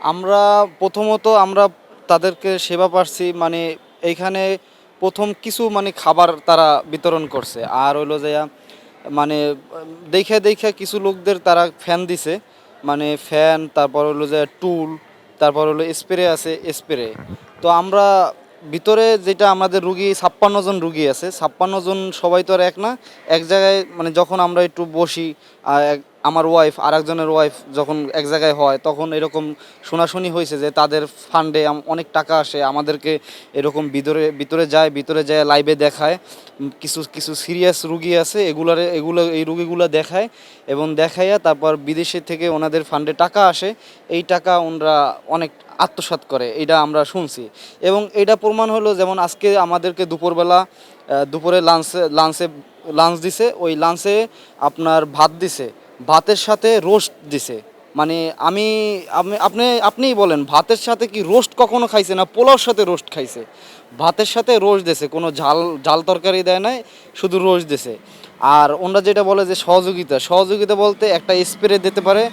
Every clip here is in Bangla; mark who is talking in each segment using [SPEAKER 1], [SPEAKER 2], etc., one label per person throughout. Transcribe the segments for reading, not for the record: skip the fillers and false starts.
[SPEAKER 1] আমরা প্রথমত আমরা তাদেরকে সেবা পাচ্ছি মানে এইখানে প্রথম কিছু মানে খাবার তারা বিতরণ করছে আর হইলো যে মানে দেখে দেখে কিছু লোকদের তারা ফ্যান দিছে মানে ফ্যান তারপর হলো যে টুল তারপর হলো স্প্রে আছে স্প্রে। তো আমরা ভিতরে যেটা আমাদের রুগী 56 জন রুগী আছে, 56 জন সবাই তো আর এক না। এক জায়গায় মানে যখন আমরা একটু বসি আমার ওয়াইফ আর একজনের ওয়াইফ যখন এক জায়গায় হয় তখন এরকম শোনাশুনি হয়েছে যে তাদের ফান্ডে অনেক টাকা আসে, আমাদেরকে এরকম ভিতরে ভিতরে যায় লাইভে দেখায়। কিছু কিছু সিরিয়াস রুগী আছে এগুলো এই রুগীগুলো দেখায় এবং দেখাইয়া তারপর বিদেশে থেকে ওনাদের ফান্ডে টাকা আসে, এই টাকা ওনারা অনেক আত্মসাৎ করে, এটা আমরা শুনছি। এবং এটা প্রমাণ হলো যেমন আজকে আমাদেরকে দুপুরে লাঞ্চ দিছে, ওই লাঞ্চে আপনার ভাত দিছে, ভাতের সাথে রোস্ট দিছে। মানে আমি আপনিই বলেন ভাতের সাথে কি রোস্ট কখনো খাইছে না? পোলাওর সাথে রোস্ট খাইছে, ভাতের সাথে রোস্ট দিছে, কোনো ঝাল ঝাল তরকারি দেয় নাই, শুধু রোস্ট দিছে। আর ওনারা যেটা বলে যে সহযোগিতা বলতে একটা স্প্রে দিতে পারে,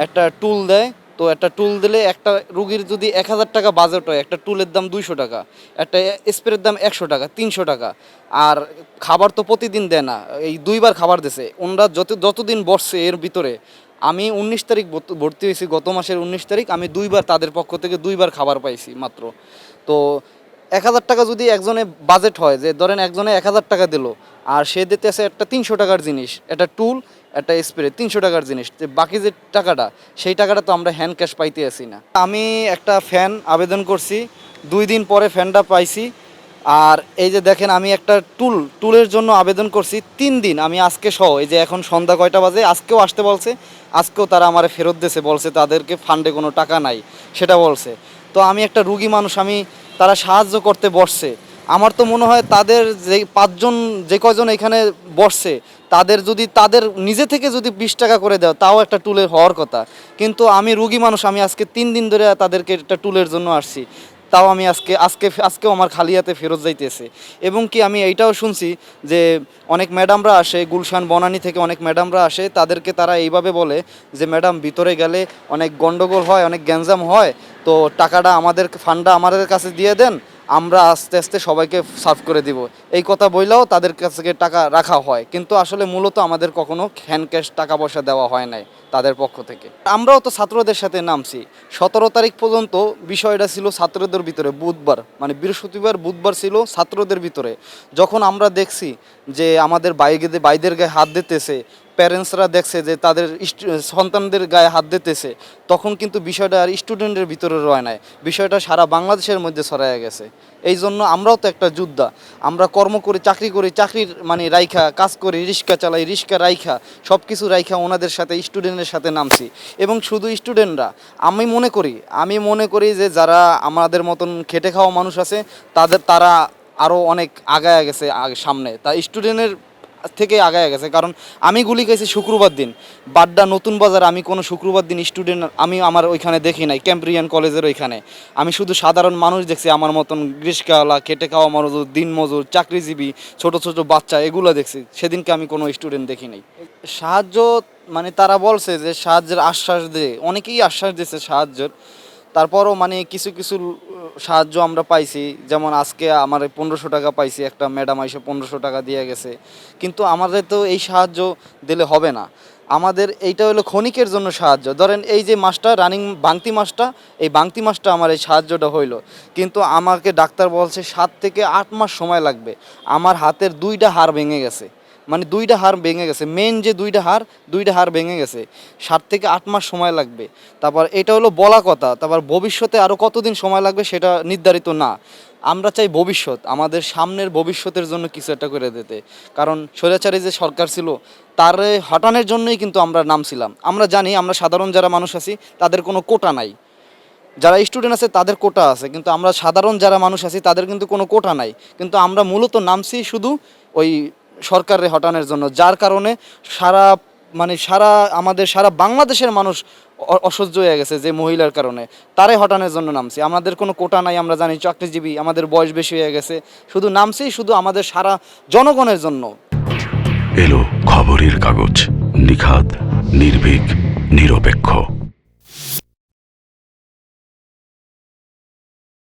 [SPEAKER 1] একটা টুল দেয়। তো একটা টুল দিলে একটা রুগীর যদি 1000 টাকা বাজেট হয়, একটা টুলের দাম 200 টাকা, একটা স্প্রের দাম 100 টাকা, 300 টাকা। আর খাবার তো প্রতিদিন দেয় না, এই 2বার খাবার দিছে ওনারা যতদিন বসছে এর ভিতরে। আমি 19 তারিখ ভর্তি হয়েছি, গত মাসের 19 তারিখ, আমি 2বার তাদের পক্ষ থেকে 2বার খাবার পাইছি মাত্র। তো 1000 টাকা যদি একজনে বাজেট হয়, যে ধরেন একজনে 1000 টাকা দিল আর সে দিতেছে একটা 300 টাকার জিনিস, একটা টুল একটা স্প্রে, 300 টাকার জিনিস, বাকি যে টাকাটা সেই টাকাটা তো আমরা হ্যান্ড ক্যাশ পাইতে আসি না। আমি একটা ফ্যান আবেদন করছি, 2 দিন পরে ফ্যানটা পাইছি। আর এই যে দেখেন আমি একটা টুলের জন্য আবেদন করছি 3 দিন, আমি আজকে সহ এই যে এখন সন্ধ্যা কয়টা বাজে, আজকেও আসতে বলছে, আজকেও তারা আমার ফেরত দিয়েছে, বলছে তাদেরকে ফান্ডে কোনো টাকা নাই সেটা বলছে। তো আমি একটা রুগী মানুষ, তারা সাহায্য করতে বসছে, আমার তো মনে হয় তাদের যে 5 জন যে কয়জন এখানে বসছে তাদের যদি তাদের নিজে থেকে যদি 20 টাকা করে দেয় তাও একটা টুলের হওয়ার কথা। কিন্তু আমি রুগী মানুষ, আমি আজকে 3 দিন ধরে তাদেরকে একটা টুলের জন্য আসছি, তাও আমি আজকেও আমার খালি হাতে ফেরত যাইতেছে। এবং কি আমি এইটাও শুনছি যে অনেক ম্যাডামরা আসে গুলশান বনানী থেকে, অনেক ম্যাডামরা আসে, তাদেরকে তারা এইভাবে বলে যে ম্যাডাম ভিতরে গেলে অনেক গন্ডগোল হয়, অনেক গ্যাঞ্জাম হয়, তো টাকাটা আমাদের ফান্ডটা আমাদের কাছে দিয়ে দেন, আমরা আস্তে আস্তে সবাইকে সার্ভ করে দিব। এই কথা বললেও তাদের কাছে টাকা রাখা হয়, কিন্তু আসলে মূলত আমাদের কখনো হ্যান্ড ক্যাশ টাকা পয়সা দেওয়া হয় নাই তাদের পক্ষ থেকে। আমরাও তো ছাত্রদের সাথে নামছি, 17 তারিখ পর্যন্ত বিষয়টা ছিল ছাত্রদের ভিতরে, বুধবার মানে বৃহস্পতিবার বুধবার ছিল ছাত্রদের ভিতরে। যখন আমরা দেখছি যে আমাদের বাইদের গায়ে হাত দিতেছে, প্যারেন্টসরা দেখছে যে তাদের সন্তানদের গায়ে হাত দিতেছে, তখন কিন্তু বিষয়টা আর স্টুডেন্টের ভিতরে রয় নাই, বিষয়টা সারা বাংলাদেশের মধ্যে ছড়ায় গেছে। এই জন্য আমরাও তো একটা যোদ্ধা, আমরা কর্ম করি, চাকরির মানে রাইখা কাজ করি, রিক্সা চালাই, রিক্সা রাইখা সব কিছু রাইখা ওনাদের সাথে স্টুডেন্টের সাথে নামছি। এবং শুধু স্টুডেন্টরা, আমি মনে করি যে যারা আমাদের মতন খেটে খাওয়া মানুষ আছে তারা আরও অনেক আগায় গেছে সামনে, তা স্টুডেন্টের থেকে আগায় গেছে। কারণ আমি গুলি খেয়েছি শুক্রবার দিন, বাড্ডা নতুন বাজার, আমি কোনো শুক্রবার দিন স্টুডেন্ট আমি আমার ওইখানে দেখি নাই, ক্যাম্ব্রিয়ান কলেজের ওইখানে আমি শুধু সাধারণ মানুষ দেখছি, আমার মতন রিক্সাওয়ালা, খেটে খাওয়া মজুর, দিন মজুর, চাকরিজীবী, ছোট ছোট বাচ্চা, এগুলো দেখছি। সেদিনকে আমি কোনো স্টুডেন্ট দেখি নাই। সাহায্য মানে তারা বলছে যে সাহায্যের আশ্বাস দেয়, অনেকেই আশ্বাস দিয়েছে সাহায্যের, তারপরও মানে কিছু কিছু সাহায্য আমরা পাইছি। যেমন আজকে আমার 1500 টাকা পাইছি, একটা ম্যাডাম এসে 1500 টাকা দিয়ে গেছে। কিন্তু আমাদের তো এই সাহায্য দিলে হবে না, আমাদের এইটা হলো ক্ষণিকের জন্য সাহায্য। ধরেন এই যে মাসটা রানিং বাংতি মাসটা আমার এই সাহায্যটা হইলো, কিন্তু আমাকে ডাক্তার বলছে 7 থেকে 8 মাস সময় লাগবে। আমার হাতের 2টা হাড় ভেঙে গেছে, মানে 2টা হাড় ভেঙে গেছে, মেন যে 2টা হাড় ভেঙে গেছে, 7 থেকে 8 মাস সময় লাগবে। তারপর এটা হলো বলা কথা, তারপর ভবিষ্যতে আরও কতদিন সময় লাগবে সেটা নির্ধারিত না। আমরা চাই ভবিষ্যৎ, আমাদের সামনের ভবিষ্যতের জন্য কিছু একটা করে দিতে। কারণ স্বৈরাচারী যে সরকার ছিল তারে হটানোর জন্যই কিন্তু আমরা নামছিলাম। আমরা জানি আমরা সাধারণ যারা মানুষ আছি তাদের কোনো কোটা নাই, যারা স্টুডেন্ট আছে তাদের কোটা আছে, কিন্তু আমরা সাধারণ যারা মানুষ আছি তাদের কিন্তু কোনো কোটা নাই। কিন্তু আমরা মূলত নামছি শুধু ওই সরকারে হটানোর জন্য, যার কারণে সারা আমাদের সারা বাংলাদেশের মানুষ অসহ্য হয়ে গেছে যে মহিলার কারণে, তারে হটানোর জন্য নামছি। আমাদের কোনো কোটা নাই, আমরা জানি চাকরিজীবী, আমাদের বয়স বেশি হয়ে গেছে, শুধু নামছি শুধু আমাদের সারা জনগণের জন্য।
[SPEAKER 2] এলো খবরের কাগজ, নিখাদ, নির্ভীক, নিরপেক্ষ।